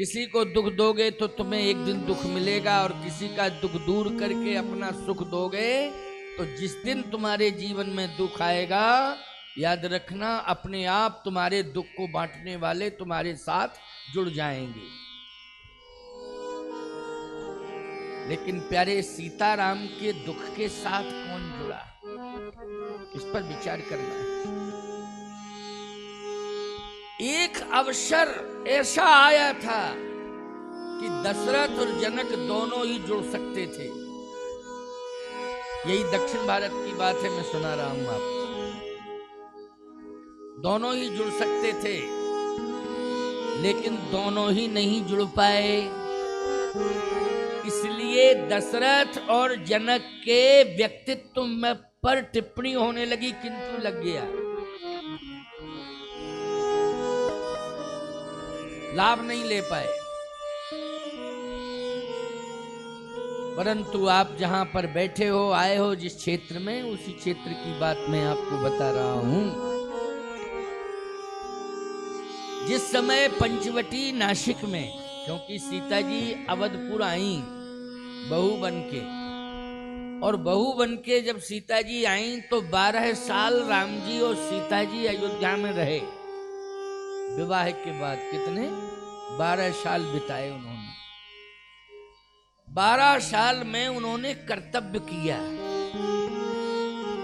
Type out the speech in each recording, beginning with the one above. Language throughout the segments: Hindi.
किसी को दुख दोगे तो तुम्हें एक दिन दुख मिलेगा, और किसी का दुख दूर करके अपना सुख दोगे तो जिस दिन तुम्हारे जीवन में दुख आएगा, याद रखना अपने आप तुम्हारे दुख को बांटने वाले तुम्हारे साथ जुड़ जाएंगे। लेकिन प्यारे सीताराम के दुख के साथ कौन जुड़ा, इस पर विचार करना है। एक अवसर ऐसा आया था कि दशरथ और जनक दोनों ही जुड़ सकते थे। यही दक्षिण भारत की बात है, मैं सुना रहा हूं आपको। दोनों ही जुड़ सकते थे, लेकिन दोनों ही नहीं जुड़ पाए। इसलिए दशरथ और जनक के व्यक्तित्व में पर टिप्पणी होने लगी, किंतु लग गया, लाभ नहीं ले पाए। परंतु आप जहां पर बैठे हो, आए हो जिस क्षेत्र में, उसी क्षेत्र की बात मैं आपको बता रहा हूं। जिस समय पंचवटी नासिक में, क्योंकि सीता जी अवधपुर आई बहू बन के, और बहू बन के जब सीता जी आई तो 12 साल राम जी और सीता जी अयोध्या में रहे। विवाह के बाद कितने 12 साल बिताए उन्होंने। 12 साल में उन्होंने कर्तव्य किया।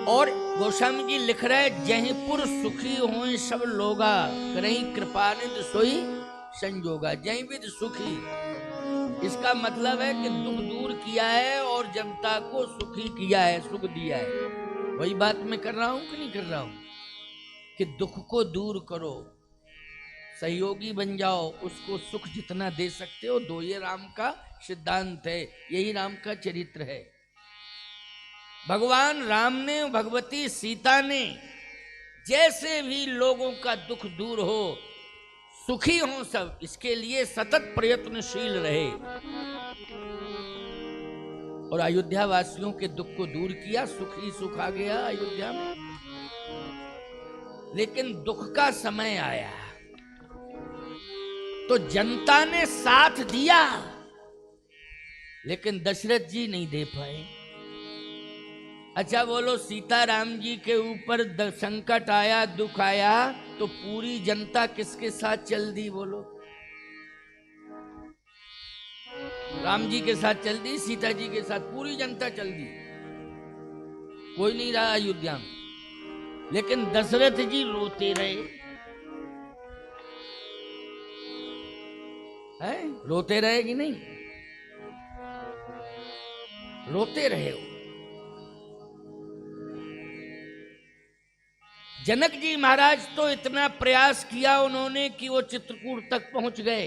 और गोस्वामी जी लिख रहे, जयपुर सुखी हों सब लोगा, करहीं कृपानिधि सोई संजोगा। जय विद सुखी, इसका मतलब है कि दुख दूर किया है और जनता को सुखी किया है, सुख दिया है। वही बात मैं कर रहा हूं कि नहीं कर रहा हूं, कि दुख को दूर करो, सहयोगी बन जाओ, उसको सुख जितना दे सकते हो दो। ये राम का सिद्धांत है, यही राम का चरित्र है। भगवान राम ने, भगवती सीता ने जैसे भी लोगों का दुख दूर हो, सुखी हो सब, इसके लिए सतत प्रयत्नशील रहे और अयोध्या वासियों के दुख को दूर किया। सुख ही सुख आ गया अयोध्या में। लेकिन दुख का समय आया तो जनता ने साथ दिया, लेकिन दशरथ जी नहीं दे पाए। अच्छा बोलो, सीताराम जी के ऊपर संकट आया, दुख आया, तो पूरी जनता किसके साथ चल दी बोलो? राम जी के साथ चल दी, सीता जी के साथ पूरी जनता चल दी। कोई नहीं रहा अयोध्या में। लेकिन दशरथ जी रोते रहे हैं, रोते रहे कि नहीं? रोते रहे हो। जनक जी महाराज तो इतना प्रयास किया उन्होंने कि वो चित्रकूट तक पहुंच गए,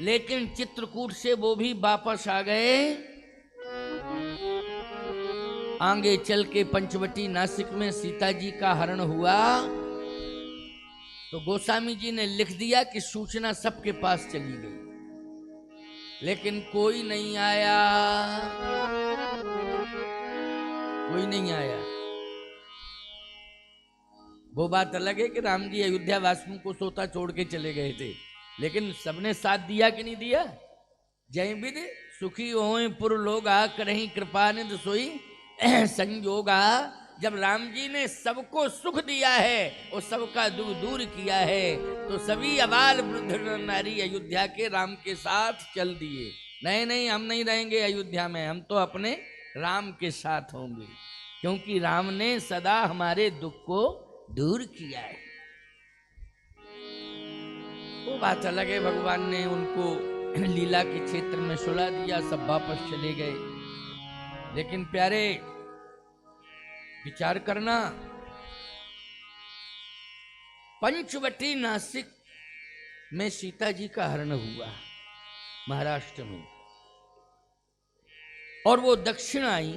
लेकिन चित्रकूट से वो भी वापस आ गए। आगे चल के पंचवटी नासिक में सीता जी का हरण हुआ तो गोस्वामी जी ने लिख दिया कि सूचना सबके पास चली गई, लेकिन कोई नहीं आया, कोई नहीं आया। वो बात अलग है कि राम जी अयोध्या वासियों को सोता छोड़ के चले गए थे, लेकिन सबने साथ दिया कि नहीं दिया? जय विद सुखी हों पुर लोगा, करहीं कृपानिधि सोई संजोगा। जब राम जी ने सबको सुख दिया है और सबका दुख दूर किया है, तो सभी अबाल वृद्ध नारी अयोध्या के राम के साथ चल दिए। नहीं नहीं, हम नहीं रहेंगे अयोध्या में, हम तो अपने राम के साथ होंगे, क्योंकि राम ने सदा हमारे दुख को दूर किया है। वो बात अलग है, भगवान ने उनको लीला के क्षेत्र में सुला दिया, सब वापस चले गए। लेकिन प्यारे विचार करना, पंचवटी नासिक में सीता जी का हरण हुआ महाराष्ट्र में, और वो दक्षिण आई,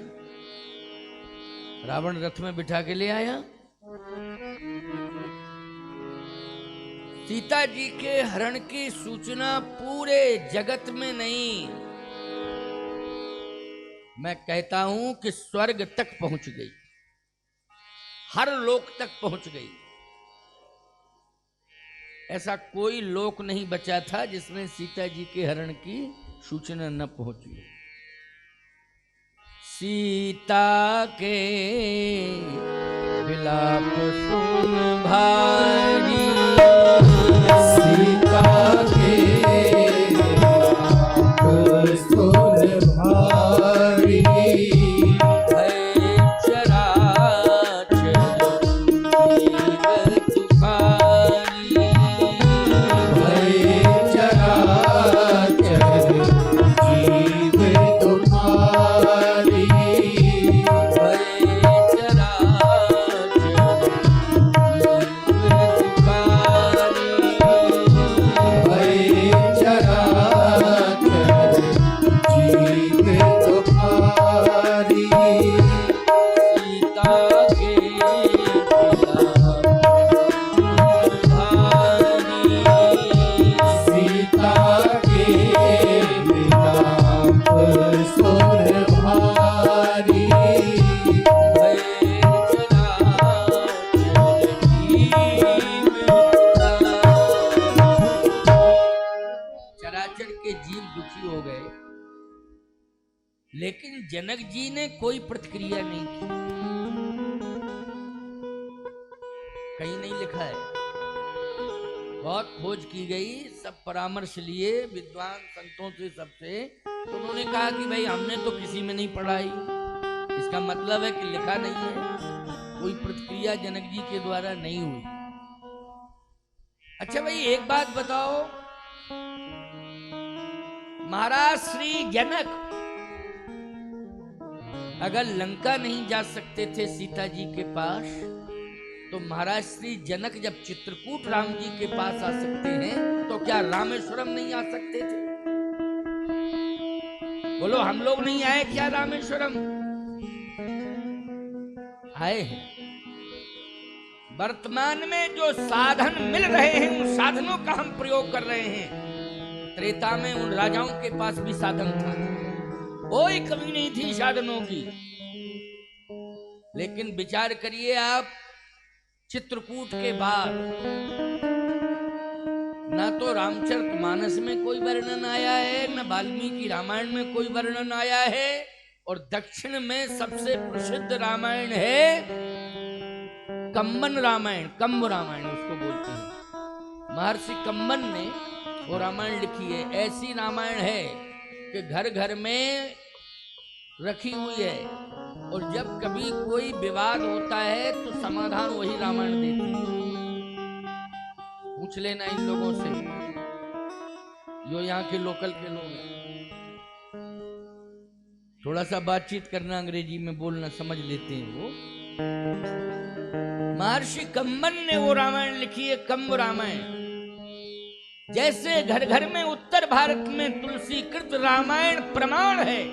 रावण रथ में बिठा के ले आया। सीता जी के हरण की सूचना पूरे जगत में नहीं, मैं कहता हूं कि स्वर्ग तक पहुंच गई, हर लोक तक पहुंच गई। ऐसा कोई लोक नहीं बचा था जिसमें सीता जी के हरण की सूचना न पहुंची। सीता के विलाप सुन भारी, सीता के विलाप सुन भारी, भय चराचर जीव दुखारी, भय चराचर जीव तुम्हारी, भय चराचर जीव दुखारी, भय चराचर जीव तुम्हारी। सीता के विलाप भारी, सीता के विलाप सुन भारी, भय चराचर जीव दुखारी। चराचर के जीव दुखी हो गए, लेकिन जनक जी ने कोई प्रतिक्रिया नहीं की। कहीं नहीं लिखा है, बहुत खोज की गई, सब परामर्श लिए विद्वान संतों से, सबसे, तो उन्होंने कहा कि भाई हमने तो किसी में नहीं पढ़ाई, इसका मतलब है कि लिखा नहीं है, कोई प्रतिक्रिया जनक जी के द्वारा नहीं हुई। अच्छा भाई एक बात बताओ, महाराज श्री जनक अगर लंका नहीं जा सकते थे सीता जी के पास, तो महाराज श्री जनक जब चित्रकूट राम जी के पास आ सकते हैं, तो क्या रामेश्वरम नहीं आ सकते थे? बोलो, हम लोग नहीं आए क्या रामेश्वरम? आए हैं। वर्तमान में जो साधन मिल रहे हैं, उन साधनों का हम प्रयोग कर रहे हैं। त्रेता में उन राजाओं के पास भी साधन था, कोई कमी नहीं थी साधनों की। लेकिन विचार करिए आप, चित्रकूट के बाद ना तो रामचरितमानस में कोई वर्णन आया है, न वाल्मीकि रामायण में कोई वर्णन आया है, और दक्षिण में सबसे प्रसिद्ध रामायण है कंबन रामायण, कंब रामायण उसको बोलते हैं। महर्षि कंबन ने वो रामायण लिखी है। ऐसी रामायण है कि घर घर में रखी हुई है, और जब कभी कोई विवाद होता है तो समाधान वही रामायण देती है। पूछ लेना इन लोगों से जो यहाँ के लोकल के लोग हैं, थोड़ा सा बातचीत करना, अंग्रेजी में बोलना समझ लेते हैं वो। महर्षि कंबन ने वो रामायण लिखी है, कंब रामायण। जैसे घर घर में उत्तर भारत में तुलसीकृत रामायण प्रमाण है,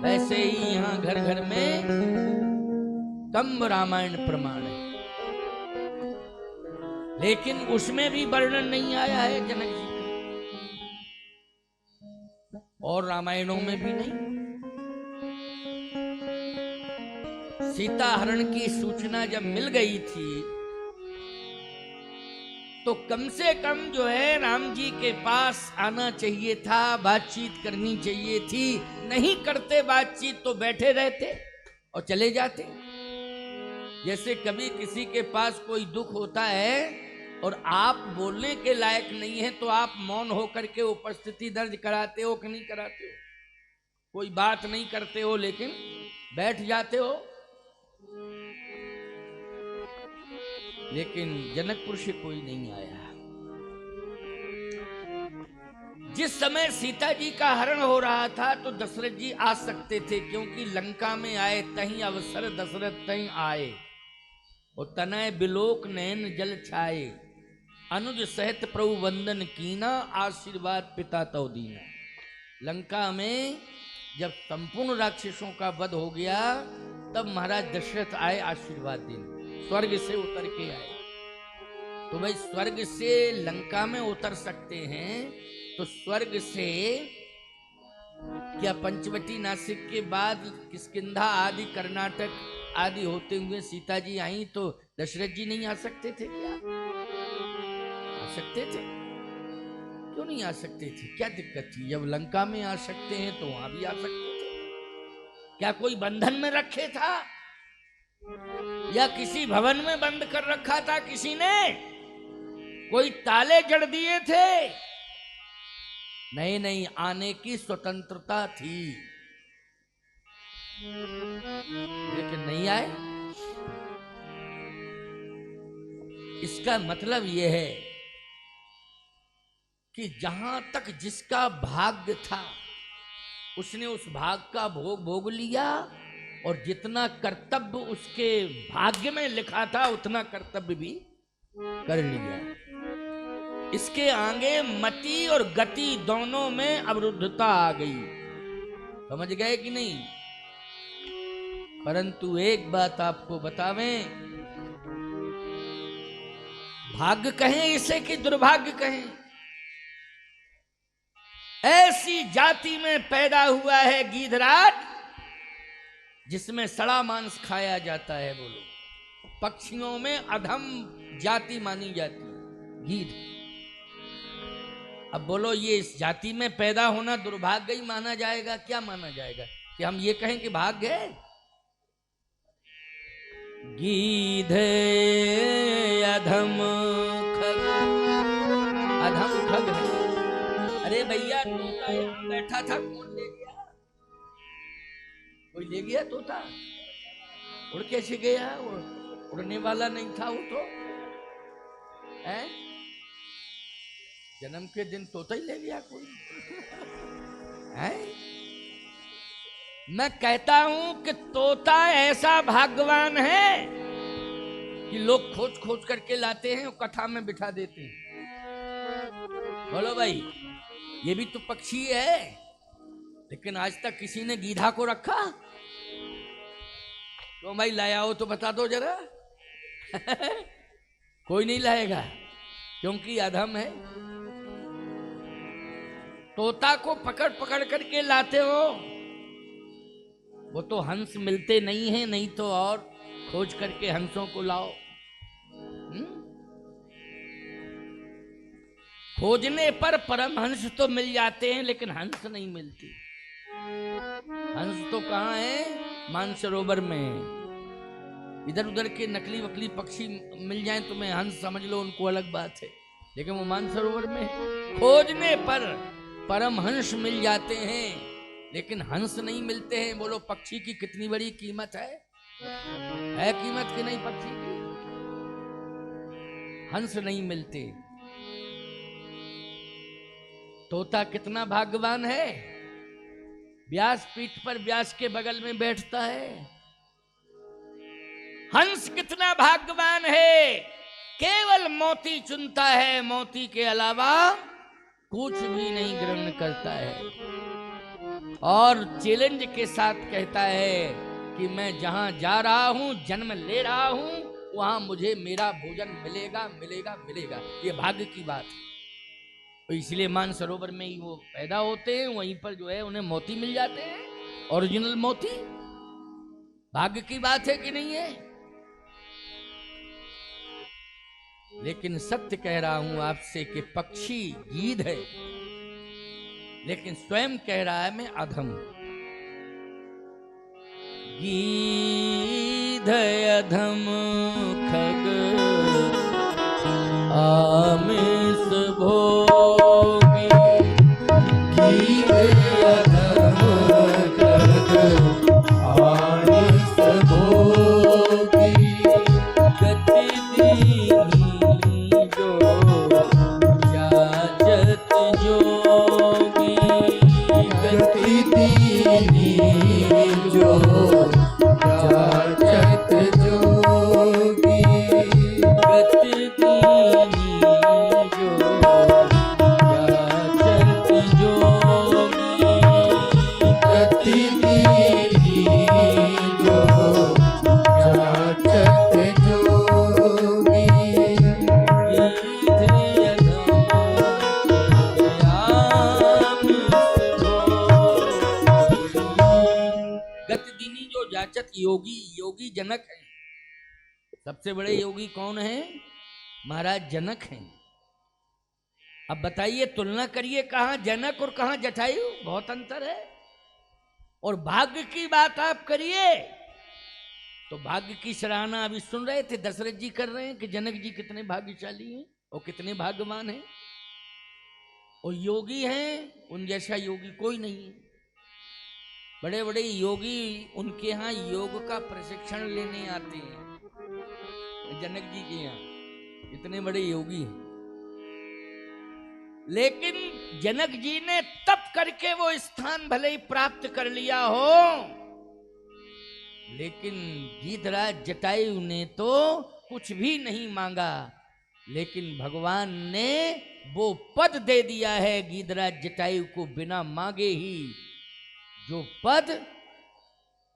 वैसे ही यहाँ घर घर में कंब रामायण प्रमाण है। लेकिन उसमें भी वर्णन नहीं आया है जनक जी का, और रामायणों में भी नहीं। सीता हरण की सूचना जब मिल गई थी, तो कम से कम जो है राम जी के पास आना चाहिए था, बातचीत करनी चाहिए थी। नहीं करते बातचीत तो बैठे रहते और चले जाते। जैसे कभी किसी के पास कोई दुख होता है और आप बोलने के लायक नहीं है, तो आप मौन होकर के उपस्थिति दर्ज कराते हो कि नहीं कराते हो? कोई बात नहीं करते हो, लेकिन बैठ जाते हो। लेकिन जनकपुर से कोई नहीं आया। जिस समय सीता जी का हरण हो रहा था, तो दशरथ जी आ सकते थे, क्योंकि लंका में आए तहीं अवसर दशरथ तहीं आए, और तनय बिलोक नैन जल छाए, अनुज सहित प्रभु वंदन कीना, आशीर्वाद पिता तव दीना। लंका में जब संपूर्ण राक्षसों का वध हो गया, तब महाराज दशरथ आए आशीर्वाद देने, स्वर्ग से उतर के आए। तो भाई स्वर्ग से लंका में उतर सकते हैं, तो स्वर्ग से क्या पंचवटी नासिक के बाद किष्किंधा आदि कर्नाटक आदि होते हुए सीता जी आई, तो दशरथ जी नहीं आ सकते थे क्या? सकते थे, क्यों नहीं आ सकते थे? क्या दिक्कत थी? जब लंका में आ सकते हैं तो वहां भी आ सकते थे। क्या कोई बंधन में रखे था या किसी भवन में बंद कर रखा था किसी ने? कोई ताले जड़ दिए थे? नहीं नहीं, आने की स्वतंत्रता थी, लेकिन नहीं आए। इसका मतलब यह है कि जहां तक जिसका भाग्य था उसने उस भाग का भोग भोग लिया, और जितना कर्तव्य उसके भाग्य में लिखा था उतना कर्तव्य भी कर लिया। इसके आगे मति और गति दोनों में अवरुद्धता आ गई। समझ गए कि नहीं? परंतु एक बात आपको बतावें, भाग्य कहें इसे कि दुर्भाग्य कहें, ऐसी जाति में पैदा हुआ है गीधराज जिसमें सड़ा मांस खाया जाता है। बोलो, पक्षियों में अधम जाति मानी जाती है गीध। अब बोलो, ये इस जाति में पैदा होना दुर्भाग्य ही माना जाएगा? क्या माना जाएगा कि हम ये कहें कि भाग्य है? गीध अधम खग, अधम खग है। अरे भैया, तोता यहाँ बैठा था, कौन ले गया? कोई ले गया तोता? उड़ कैसे गया? उड़ने वाला नहीं था वो तो, है? जन्म के दिन तोता ही ले गया कोई? है? मैं कहता हूं कि तोता ऐसा भाग्यवान है कि लोग खोज खोज करके लाते हैं और कथा में बिठा देते हैं। बोलो भाई, ये भी तो पक्षी है, लेकिन आज तक किसी ने गीधा को रखा? तो भाई लाया हो तो बता दो जरा। कोई नहीं लाएगा, क्योंकि अधम है। तोता को पकड़ पकड़ करके लाते हो, वो तो हंस मिलते नहीं है, नहीं तो और खोज करके हंसों को लाओ। खोजने पर परमहंस तो मिल जाते हैं, लेकिन हंस नहीं मिलती। हंस तो कहाँ है? मानसरोवर में। इधर उधर के नकली वकली पक्षी मिल जाएं तुम्हें हंस समझ लो, उनको अलग बात है, लेकिन वो मानसरोवर में खोजने पर परमहंस मिल जाते हैं, लेकिन हंस नहीं मिलते हैं। बोलो, पक्षी की कितनी बड़ी कीमत है कीमत की नहीं पक्षी की? हंस नहीं मिलते। तोता कितना भाग्यवान है, व्यास पीठ पर व्यास के बगल में बैठता है। हंस कितना भाग्यवान है, केवल मोती चुनता है, मोती के अलावा कुछ भी नहीं ग्रहण करता है, और चैलेंज के साथ कहता है कि मैं जहां जा रहा हूं, जन्म ले रहा हूं, वहां मुझे मेरा भोजन मिलेगा मिलेगा मिलेगा। ये भाग्य की बात है। तो इसलिए मानसरोवर में ही वो पैदा होते हैं, वहीं पर जो है उन्हें मोती मिल जाते हैं, ओरिजिनल मोती। भाग्य की बात है कि नहीं है? लेकिन सत्य कह रहा हूं आपसे कि पक्षी गीध है, लेकिन स्वयं कह रहा है मैं अधम। गीध अधम खग आमिष भोगी, गीध अधम खग आमिष भोगी, गति दीनी जो जाचत जोगी, गति दीनी जो जाचत जोगी, गति दीनी जो जाचत जोगी, गति दीनी जो जाचत जोगी, गतिदिनी जो जाचत योगी, योगी जनक है। सबसे बड़े योगी कौन है? महाराज जनक हैं। अब बताइए, तुलना करिए, कहां जनक और कहां जटायु, बहुत अंतर है। और भाग्य की बात आप करिए तो भाग्य की सराहना अभी सुन रहे थे, दशरथ जी कर रहे हैं कि जनक जी कितने भाग्यशाली हैं और कितने भाग्यवान हैं। और योगी हैं, उन जैसा योगी कोई नहीं है। बड़े बड़े योगी उनके यहाँ योग का प्रशिक्षण लेने आते हैं, जनक जी के यहाँ इतने बड़े योगी हैं। लेकिन जनक जी ने तप करके वो स्थान भले ही प्राप्त कर लिया हो, लेकिन गीधराज जटायु ने तो कुछ भी नहीं मांगा, लेकिन भगवान ने वो पद दे दिया है गीधराज जटायु को बिना मांगे ही, जो पद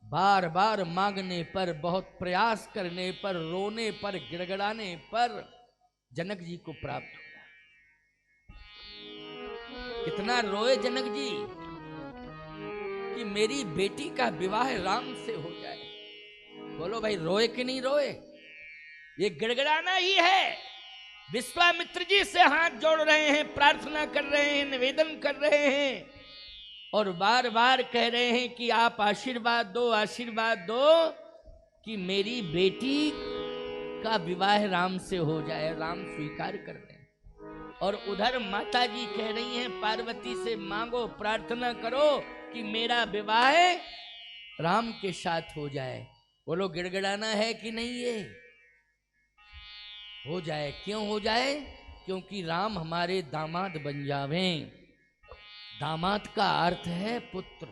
बार बार मांगने पर, बहुत प्रयास करने पर, रोने पर, गिड़गिड़ाने पर जनक जी को प्राप्त हुआ। कितना रोए जनक जी कि मेरी बेटी का विवाह राम से हो जाए। बोलो भाई, रोए कि नहीं रोए? ये गिड़गिड़ाना ही है। विश्वामित्र जी से हाथ जोड़ रहे हैं, प्रार्थना कर रहे हैं, निवेदन कर रहे हैं और बार बार कह रहे हैं कि आप आशीर्वाद दो, आशीर्वाद दो कि मेरी बेटी का विवाह राम से हो जाए, राम स्वीकार कर लें। और उधर माता जी कह रही हैं पार्वती से, मांगो, प्रार्थना करो कि मेरा विवाह राम के साथ हो जाए। बोलो, गिड़गिड़ाना है कि नहीं? ये हो जाए। क्यों हो जाए? क्योंकि राम हमारे दामाद बन जावें। दामाद का अर्थ है पुत्र।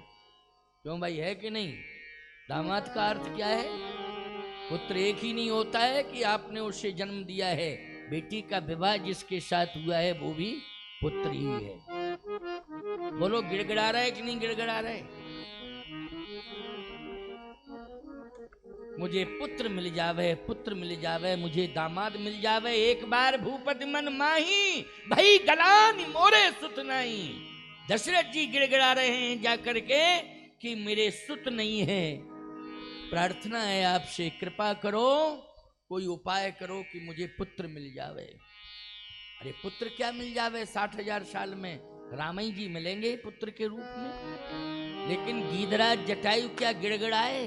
क्यों भाई, है कि नहीं? दामाद का अर्थ क्या है? पुत्र एक ही नहीं होता है कि आपने उसे जन्म दिया है, बेटी का विवाह जिसके साथ हुआ है वो भी पुत्र ही है। बोलो, गिड़गिड़ा रहा है कि नहीं गिड़गिड़ा रहा है? मुझे पुत्र मिल जावे, पुत्र मिल जावे, मुझे दामाद मिल जावे, एक बार भूपति मन माही, भई गलानी मोरे सुत नहीं। दशरथ जी गिड़गिड़ा रहे हैं जाकर के कि मेरे सुत नहीं है, प्रार्थना है आपसे, कृपा करो, कोई उपाय करो कि मुझे पुत्र मिल जावे। अरे पुत्र क्या मिल जावे? 60,000 साल में राम ही जी मिलेंगे पुत्र के रूप में। लेकिन गीधराज जटायु क्या गिड़गिड़ाए?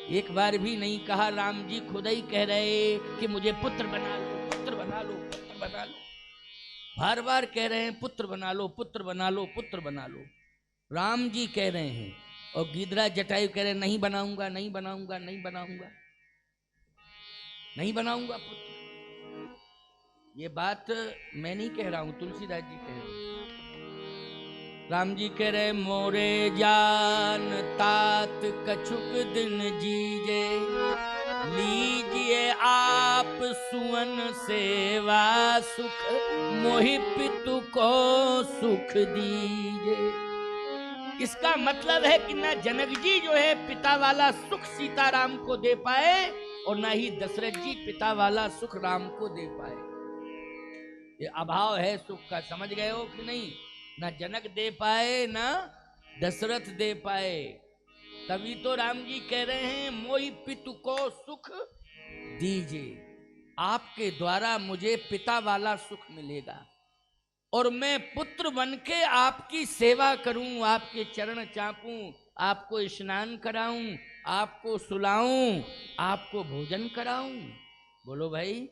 एक बार भी नहीं कहा। राम जी खुद ही कह रहे कि मुझे पुत्र बना लो, पुत्र बना लो, पुत्र बना लो। बार बार कह रहे हैं पुत्र बना लो, पुत्र बना लो, पुत्र बना लो। राम जी कह रहे हैं और गीधराज जटायु कह रहे हैं नहीं बनाऊंगा, नहीं बनाऊंगा, नहीं बनाऊंगा, नहीं बनाऊंगा पुत्र। ये बात मैं नहीं कह रहा हूं, तुलसीदास जी कह रहे हैं। राम जी कह रहे मोरे जान तात कछुक दिन जीजे, लीजिए आप सुवन सेवा सुख, मोहि पितु को सुख दीजे। इसका मतलब है कि ना जनक जी जो है पिता वाला सुख सीताराम को दे पाए और ना ही दशरथ जी पिता वाला सुख राम को दे पाए। ये अभाव है सुख का, समझ गए हो कि नहीं? ना जनक दे पाए, ना दशरथ दे पाए। तभी तो राम जी कह रहे हैं मोहि पितु को सुख दीजिए, आपके द्वारा मुझे पिता वाला सुख मिलेगा और मैं पुत्र बन के आपकी सेवा करूं, आपके चरण चापूं, आपको स्नान कराऊं, आपको सुलाऊं, आपको भोजन कराऊं। बोलो भाई,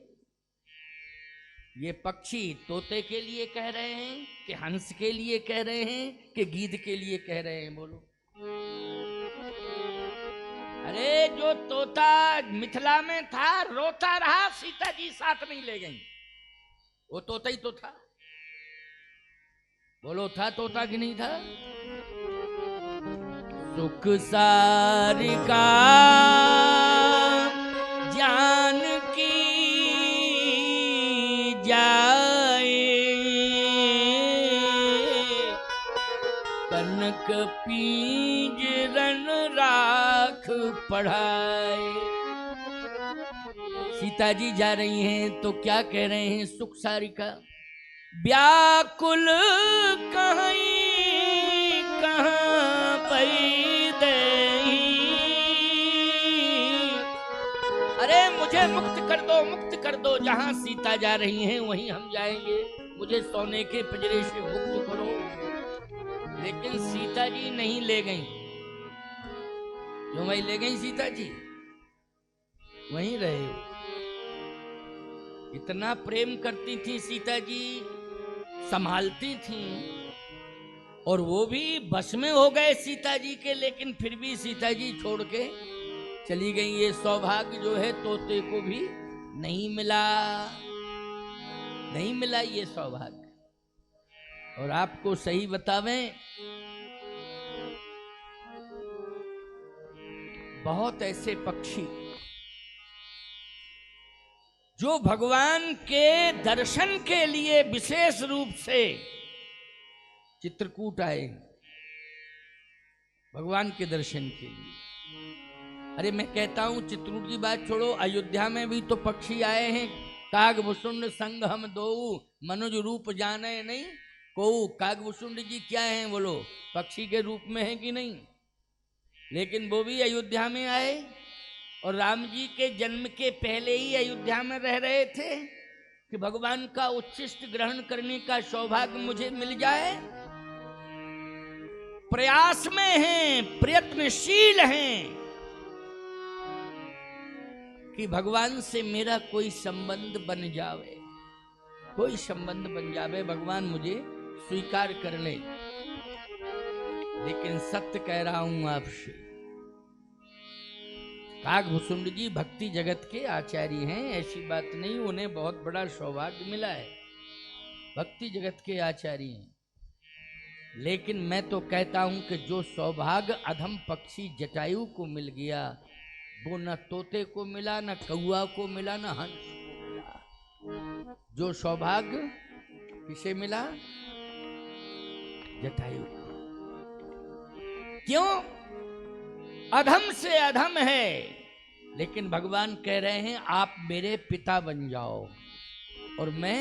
ये पक्षी तोते के लिए कह रहे हैं कि हंस के लिए कह रहे हैं कि गीध के लिए कह रहे हैं? बोलो। अरे जो तोता मिथिला में था रोता रहा, सीता जी साथ नहीं ले गई, वो तोता ही तो था। बोलो, था तोता कि नहीं था? सुख सारिका जान की जाए, कनक पींजरन राख पढ़ाए। सीता जी जा रही हैं तो क्या कह रहे हैं? सुख सारिका व्याकुल कहीं कहाँ पई दे। अरे मुझ मुझे मुक्त कर दो, जहां सीता जा रही हैं वहीं हम जाएंगे, मुझे सोने के पिंजरे से मुक्त करो। लेकिन सीता जी नहीं ले गईं। क्यों भाई ले गई सीता जी? वहीं रहे हो। इतना प्रेम करती थी सीता जी, संभालती थी, और वो भी बस में हो गए सीता जी के, लेकिन फिर भी सीता जी छोड़ के चली गई। ये सौभाग्य जो है तोते को भी नहीं मिला, नहीं मिला ये सौभाग्य। और आपको सही बतावें, बहुत ऐसे पक्षी जो भगवान के दर्शन के लिए विशेष रूप से चित्रकूट आए, भगवान के दर्शन के लिए। अरे मैं कहता हूं चित्रकूट की बात छोड़ो, अयोध्या में भी तो पक्षी आए हैं। काग भुसुंड संग हम दो, मनुज रूप जाने नहीं को। काग भुसुंड जी क्या हैं? बोलो, पक्षी के रूप में है कि नहीं? लेकिन वो भी अयोध्या में आए, और राम जी के जन्म के पहले ही अयोध्या में रह रहे थे कि भगवान का उच्छिष्ट ग्रहण करने का सौभाग्य मुझे मिल जाए। प्रयास में हैं, प्रयत्नशील हैं कि भगवान से मेरा कोई संबंध बन जावे, कोई संबंध बन जावे, भगवान मुझे स्वीकार कर ले। लेकिन सत्य कह रहा हूं आपसे, काग भुसुंड जी भक्ति जगत के आचार्य हैं, ऐसी बात नहीं, उन्हें बहुत बड़ा सौभाग्य मिला है, भक्ति जगत के आचार्य हैं। लेकिन मैं तो कहता हूं कि जो सौभाग्य अधम पक्षी जटायु को मिल गया, वो न तोते को मिला, न कौआ को मिला, न हंस को मिला। जो सौभाग्य किसे मिला? जटायु को। क्यों? अधम से अधम है, लेकिन भगवान कह रहे हैं आप मेरे पिता बन जाओ और मैं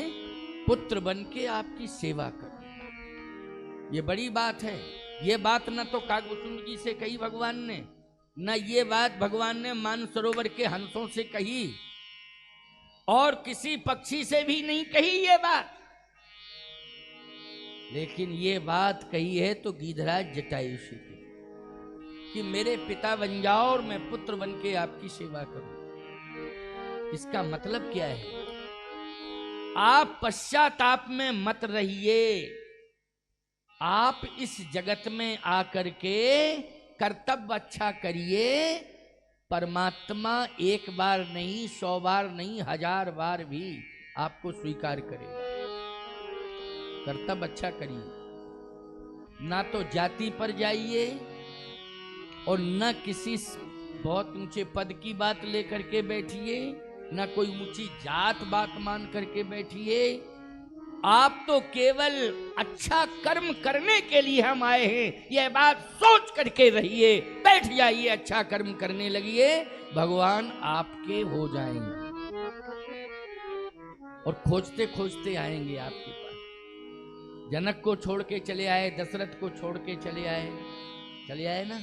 पुत्र बन के आपकी सेवा करूं। ये बड़ी बात है। ये बात न तो कागभूषण जी से कही भगवान ने, न ये बात भगवान ने मानसरोवर के हंसों से कही, और किसी पक्षी से भी नहीं कही ये बात। लेकिन ये बात कही है तो गीधराज जटायु से की कि मेरे पिता बन जाओ और मैं पुत्र बन के आपकी सेवा करूं। इसका मतलब क्या है? आप पश्चाताप में मत रहिए, आप इस जगत में आकर के कर्तव्य अच्छा करिए। परमात्मा एक बार नहीं, 100 बार नहीं, 1000 बार भी आपको स्वीकार करेगा। कर्तव्य अच्छा करिए, ना तो जाति पर जाइए और न किसी बहुत ऊंचे पद की बात लेकर के बैठिए, न कोई ऊंची जात बात मान करके बैठिए। आप तो केवल अच्छा कर्म करने के लिए हम आए हैं, यह बात सोच करके रहिए। बैठ जाइए, अच्छा कर्म करने लगिए, भगवान आपके हो जाएंगे और खोजते खोजते आएंगे आपके पास। जनक को छोड़ के चले आए, दशरथ को छोड़ के चले आए ना,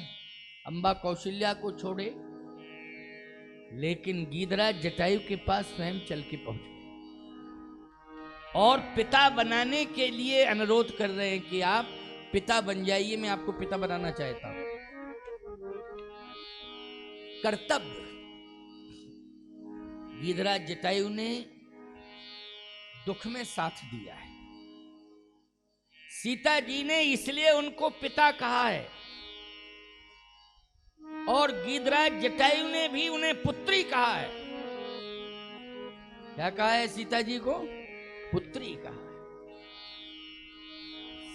अंबा कौशल्या को छोड़े, लेकिन गीधराज जटायु के पास स्वयं चल के पहुंचे और पिता बनाने के लिए अनुरोध कर रहे हैं कि आप पिता बन जाइए, मैं आपको पिता बनाना चाहता हूं। कर्तव्य गीधराज जटायु ने दुख में साथ दिया है। सीता जी ने इसलिए उनको पिता कहा है, और गीधराज जटायु ने भी उन्हें पुत्री कहा है। क्या कहा है? सीता जी को पुत्री कहा है।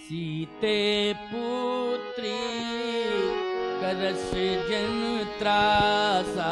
सीते पुत्री करस जन त्रासा,